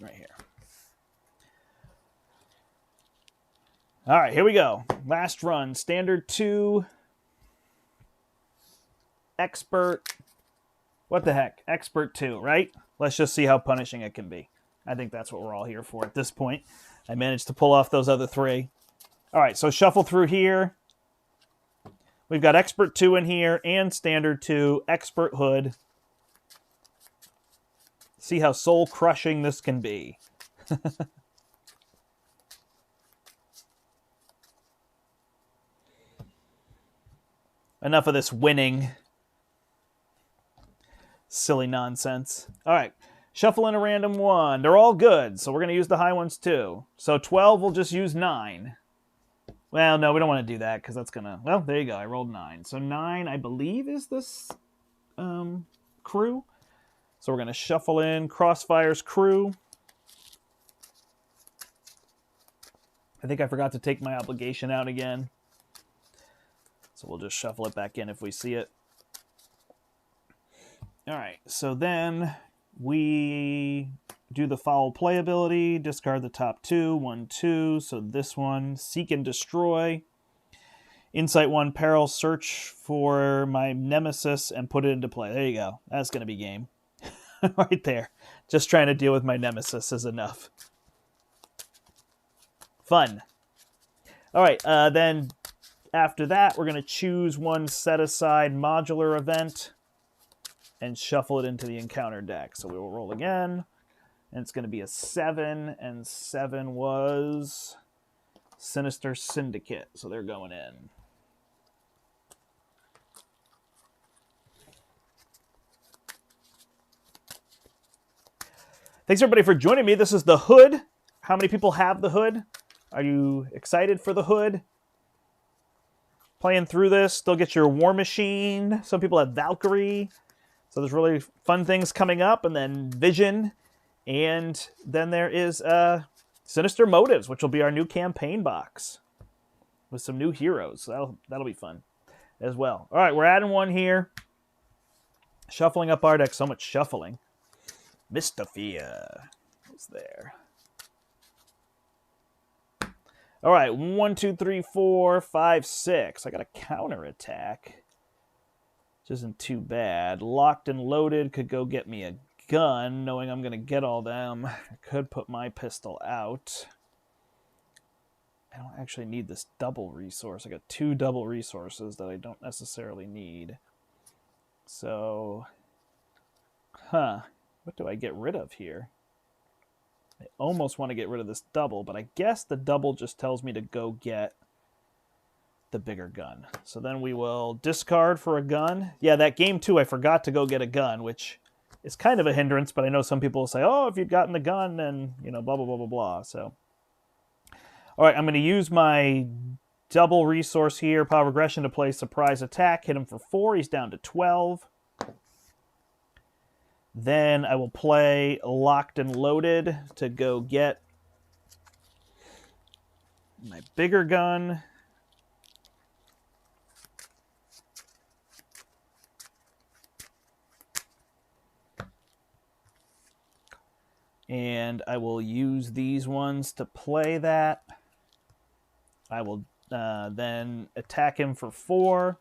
Right here. All right, here we go. Last run, standard 2. Expert. What the heck? Expert 2, right? Let's just see how punishing it can be. I think that's what we're all here for at this point. I managed to pull off those other 3. All right, so shuffle through here. We've got Expert 2 in here and Standard 2, Expert Hood. See how soul-crushing this can be. Enough of this winning. Silly nonsense. All right. Shuffle in a random 1. They're all good, so we're going to use the high ones too. So 12, we'll just use 9. Well, no, we don't want to do that because that's going to... Well, there you go. I rolled 9. So 9, I believe, is this crew. So we're going to shuffle in Crossfire's crew. I think I forgot to take my obligation out again. So we'll just shuffle it back in if we see it. All right, so then we do the foul play ability, discard the top 2, 1, 2. So this one, Seek and Destroy. Insight 1, Peril, search for my nemesis and put it into play. There you go. That's going to be game. Right there. Just trying to deal with my nemesis is enough. Fun. All right, then after that, we're going to choose one set-aside modular event and shuffle it into the encounter deck. So we will roll again, and it's going to be a 7, and 7 was Sinister Syndicate, so they're going in. Thanks, everybody, for joining me. This is the Hood. How many people have the Hood? Are you excited for the Hood? Playing through this, still get your War Machine. Some people have Valkyrie. So there's really fun things coming up, and then Vision, and then there is Sinister Motives, which will be our new campaign box with some new heroes. So that'll be fun as well. All right, we're adding one here. Shuffling up our deck. So much shuffling. Mystafia is there. All right, 1, 2, 3, 4, 5, 6. I got a counterattack. Which isn't too bad. Locked and Loaded could go get me a gun, knowing I'm going to get all them. I could put my pistol out. I don't actually need this double resource. I got 2 double resources that I don't necessarily need. So, what do I get rid of here? I almost want to get rid of this double, but I guess the double just tells me to go get the bigger gun. So then we will discard for a gun. Yeah, that game too, I forgot to go get a gun, which is kind of a hindrance, but I know some people will say, oh, if you'd gotten the gun, then, you know, blah, blah, blah, blah, blah. So, all right, I'm going to use my double resource here, Power of Aggression, to play Surprise Attack. Hit him for 4. He's down to 12. Then I will play Locked and Loaded to go get my bigger gun. And I will use these ones to play that. I will then attack him for 4.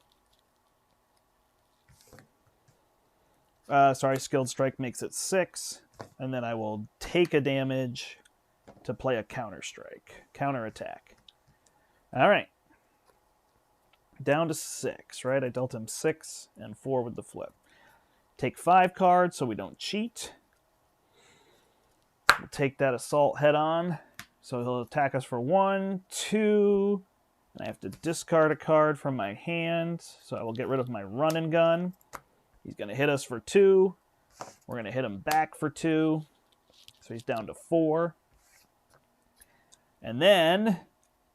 Skilled Strike makes it 6. And then I will take a damage to play a counter attack. All right. Down to 6, right? I dealt him 6 and 4 with the flip. Take 5 cards so we don't cheat. We'll take that assault head on. So he'll attack us for 1, 2. And I have to discard a card from my hand. So I will get rid of my run and gun. He's going to hit us for 2. We're going to hit him back for 2. So he's down to 4. And then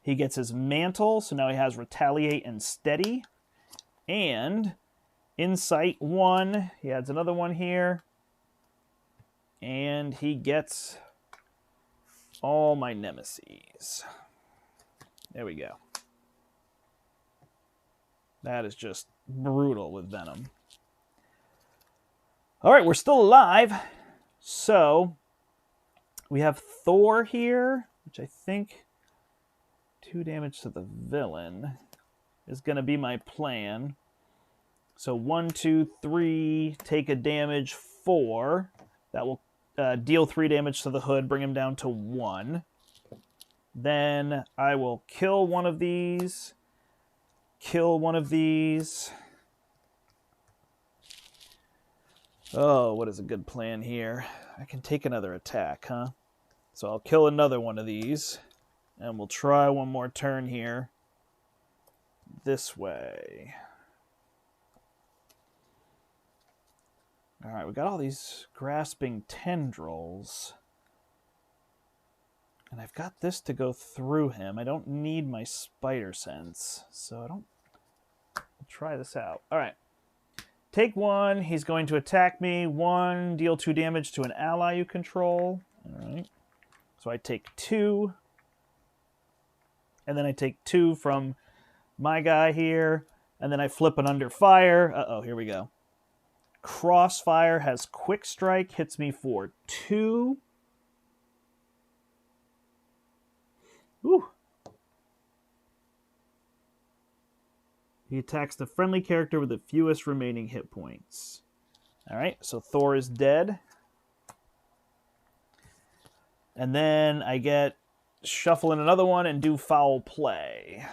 he gets his mantle. So now he has retaliate and steady. And insight 1. He adds another one here. And he gets all my nemesis. There we go. That is just brutal with Venom. All right, we're still alive. So we have Thor here, which I think 2 damage to the villain is going to be my plan. So 1, 2, 3, take a damage 4. That will deal 3 damage to the hood, bring him down to 1. Then I will kill one of these, kill one of these. Oh, what is a good plan here? I can take another attack, huh? So I'll kill another one of these, and we'll try one more turn here. This way. All right, we got all these grasping tendrils. And I've got this to go through him. I don't need my spider sense, so I don't... I'll try this out. All right. Take 1. He's going to attack me. 1, deal 2 damage to an ally you control. All right. So I take 2. And then I take 2 from my guy here. And then I flip an under fire. Uh-oh, here we go. Crossfire has quick strike, hits me for 2. Ooh. He attacks the friendly character with the fewest remaining hit points. All right, so Thor is dead. And then I get shuffle in another one and do foul play.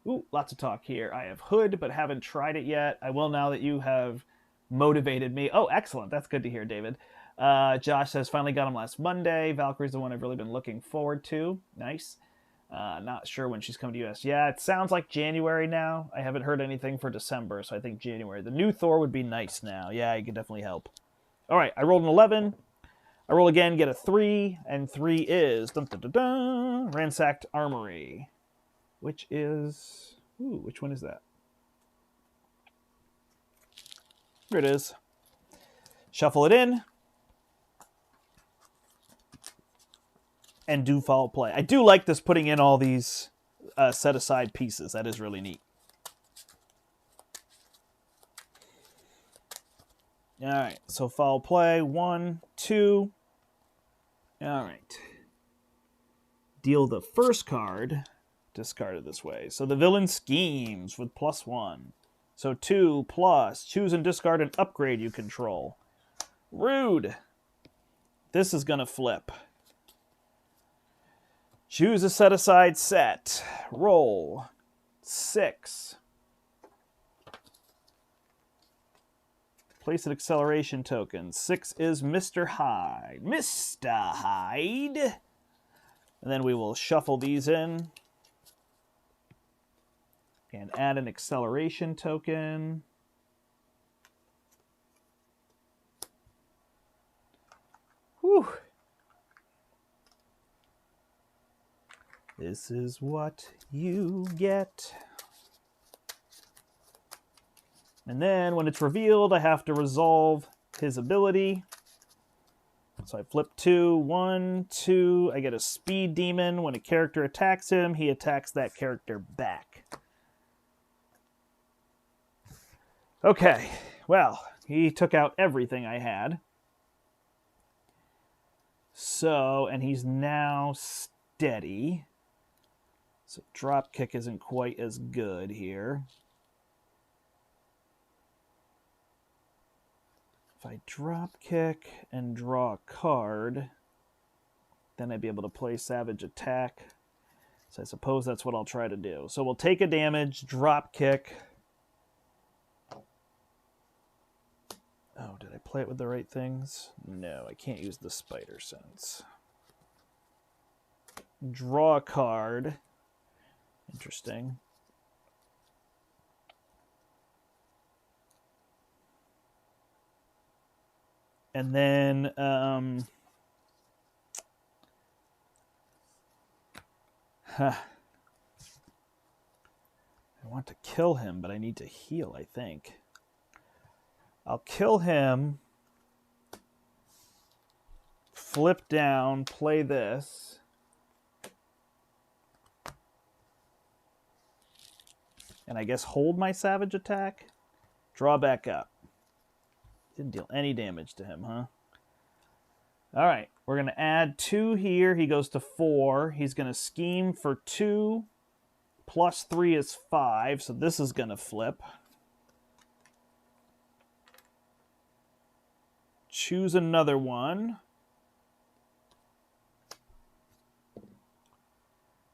Ooh, lots of talk here. I have Hood, but haven't tried it yet. I will now that you have motivated me. Oh, excellent. That's good to hear, David. Josh says, finally got him last Monday. Valkyrie's the one I've really been looking forward to. Nice. Not sure when she's coming to US. Yeah, it sounds like January now. I haven't heard anything for December, so I think January. The new Thor would be nice now. Yeah, it could definitely help. All right, I rolled an 11. I roll again, get a 3, and 3 is Ransacked Armory. Which is... Ooh, which one is that? Here it is. Shuffle it in. And do foul play. I do like this, putting in all these set-aside pieces. That is really neat. All right, so foul play. 1, 2. All right. Deal the first card. Discarded this way. So the villain schemes with +1. So 2 plus. Choose and discard an upgrade you control. Rude. This is going to flip. Choose a set-aside set. Roll. 6. Place an acceleration token. 6 is Mr. Hyde. Mr. Hyde. And then we will shuffle these in. And add an acceleration token. Whew. This is what you get. And then when it's revealed, I have to resolve his ability. So I flip 2, 1, 2. I get a speed demon. When a character attacks him, he attacks that character back. Okay, well, he took out everything I had. So, and he's now steady. So drop kick isn't quite as good here. If I drop kick and draw a card, then I'd be able to play Savage Attack. So I suppose that's what I'll try to do. So we'll take a damage, drop kick. play it with the right things? No, I can't use the spider sense. Draw a card. Interesting. And then I want to kill him, but I need to heal, I think. I'll kill him, flip down, play this. And I guess hold my savage attack. Draw back up. Didn't deal any damage to him, huh? All right, we're going to add 2 here. He goes to 4. He's going to scheme for 2. Plus 3 is 5, so this is going to flip. Choose another one.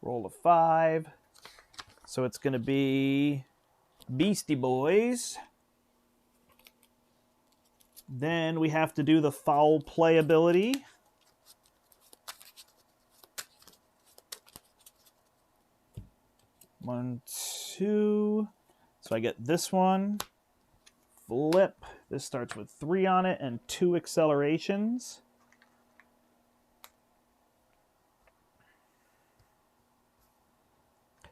Roll a 5. So it's going to be Beastie Boys. Then we have to do the foul play ability. One, 2. So I get this one. Flip. This starts with 3 on it and 2 accelerations.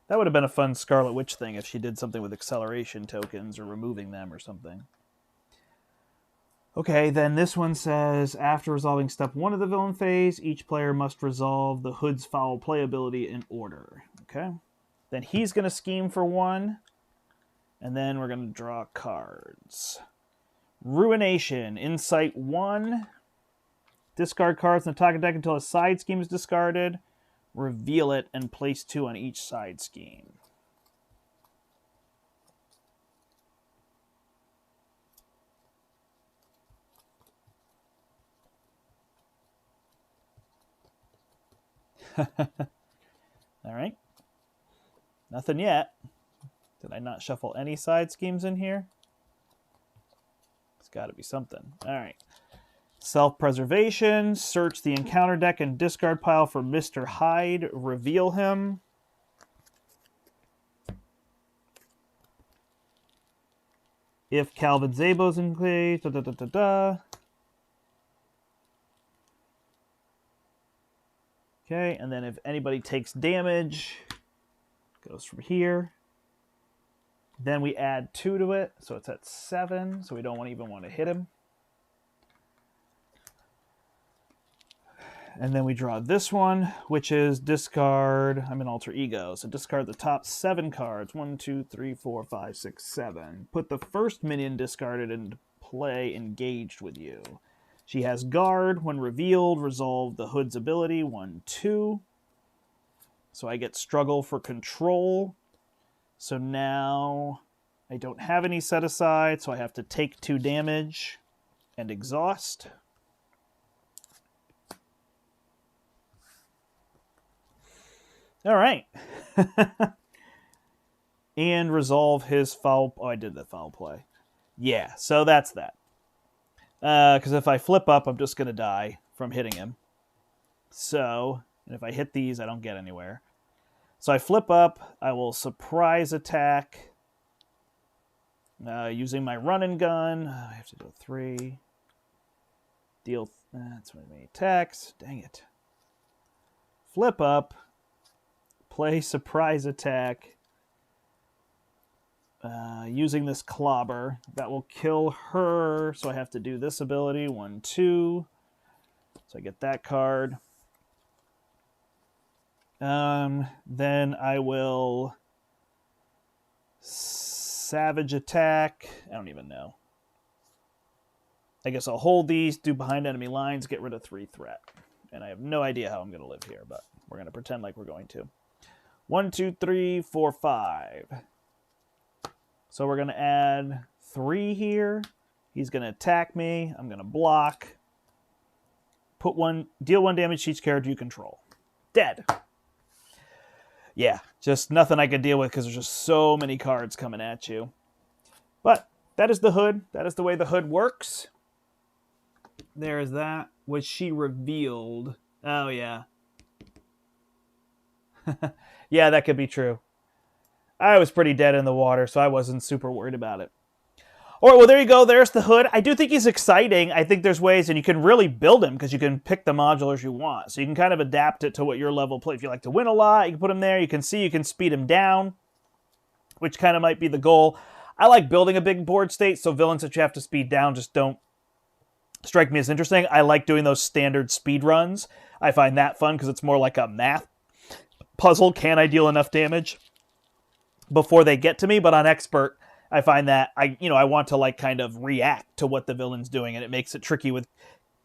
That would have been a fun Scarlet Witch thing if she did something with acceleration tokens or removing them or something. Okay, then this one says, after resolving step 1 of the villain phase, each player must resolve the Hood's foul play ability in order. Okay. Then he's going to scheme for 1. And then we're going to draw cards. Ruination. Insight 1. Discard cards in the target deck until a side scheme is discarded. Reveal it and place 2 on each side scheme. All right. Nothing yet. Did I not shuffle any side schemes in here? It's got to be something. All right. Self-preservation. Search the encounter deck and discard pile for Mr. Hyde. Reveal him. If Calvin Zabo's in play. Okay, and then if anybody takes damage, goes from here. Then we add 2 to it, so it's at 7, so we don't even want to hit him. And then we draw this one, which is discard. I'm an alter ego, so discard the top 7 cards. 1, 2, 3, 4, 5, 6, 7. Put the first minion discarded into play engaged with you. She has guard. When revealed, resolve the Hood's ability. 1, 2. So I get struggle for control. So now I don't have any set aside, so I have to take 2 damage and exhaust. All right. And resolve his foul... Oh, I did the foul play. Yeah, so that's that. Because if I flip up, I'm just going to die from hitting him. So, and if I hit these, I don't get anywhere. So I flip up. I will surprise attack. Using my run and gun. I have to do 3. Deal... That's many attacks. Dang it. Flip up. Play surprise attack. Using this clobber. That will kill her. So I have to do this ability. 1, 2. So I get that card. Then I will savage attack. I don't even know. I guess I'll hold these, do behind enemy lines, get rid of 3 threat. And I have no idea how I'm going to live here, but we're going to pretend like we're going to. 1, 2, 3, 4, 5. So we're going to add 3 here. He's going to attack me. I'm going to block. Deal 1 damage to each character you control. Dead. Yeah, just nothing I could deal with because there's just so many cards coming at you. But that is the Hood. That is the way the Hood works. There is that. Was she revealed? Oh, yeah. Yeah, that could be true. I was pretty dead in the water, so I wasn't super worried about it. All right, well, there you go. There's the hood. I do think he's exciting. I think there's ways, and you can really build him because you can pick the modulars you want. So you can kind of adapt it to what your level play. If you like to win a lot, you can put him there. You can see you can speed him down, which kind of might be the goal. I like building a big board state, so villains that you have to speed down just don't strike me as interesting. I like doing those standard speed runs. I find that fun because it's more like a math puzzle. Can I deal enough damage before they get to me? But on expert, I find that I want to like kind of react to what the villain's doing, and it makes it tricky with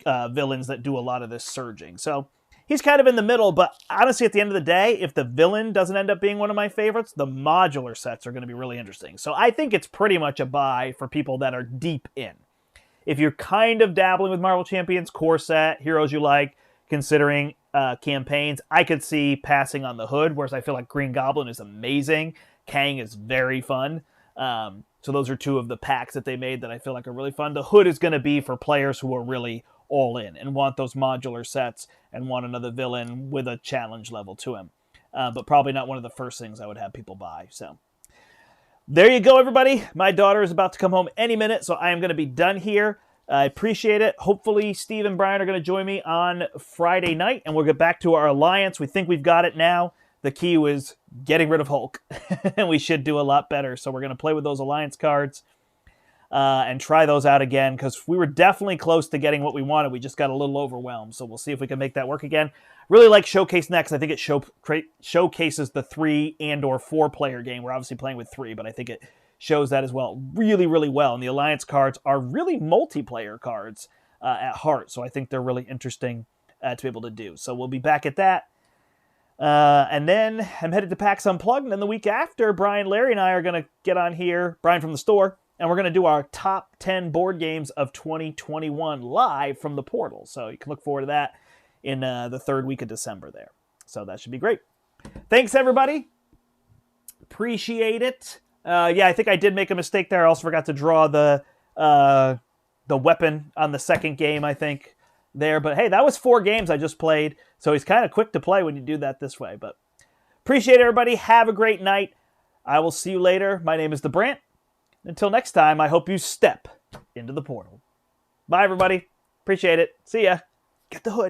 villains that do a lot of this surging. So he's kind of in the middle, but honestly, at the end of the day, if the villain doesn't end up being one of my favorites, the modular sets are going to be really interesting. So I think it's pretty much a buy for people that are deep in. If you're kind of dabbling with Marvel Champions, core set, heroes you like, considering campaigns, I could see passing on the hood, whereas I feel like Green Goblin is amazing. Kang is very fun. So those are two of the packs that they made that I feel like are really fun. The hood is going to be for players who are really all in and want those modular sets and want another villain with a challenge level to him. But probably not one of the first things I would have people buy. So there you go, everybody. My daughter is about to come home any minute, so I am going to be done here. I appreciate it. Hopefully, Steve and Brian are going to join me on Friday night, and we'll get back to our alliance. We think we've got it now. The key was getting rid of Hulk, and we should do a lot better. So we're going to play with those alliance cards and try those out again, because we were definitely close to getting what we wanted. We just got a little overwhelmed, so we'll see if we can make that work again. Really like Showcase next. I think it showcases the 3 and or 4 player game. We're obviously playing with 3, but I think it shows that as well really, really well. And the alliance cards are really multiplayer cards at heart, so I think they're really interesting to be able to do. So we'll be back at that. And then I'm headed to PAX Unplugged, and then the week after, Brian, Larry, and I are going to get on here, Brian from the store, and we're going to do our top 10 board games of 2021 live from the portal. So you can look forward to that in the 3rd week of December there. So that should be great. Thanks, everybody. Appreciate it. Yeah, I think I did make a mistake there. I also forgot to draw the weapon on the second game, I think, there. But hey, that was 4 games I just played, so he's kind of quick to play when you do that this way. But appreciate it, everybody. Have a great night. I will see you later. My name is the Brandt. Until next time, I hope you step into the portal. Bye, everybody. Appreciate it. See ya. Get the hood.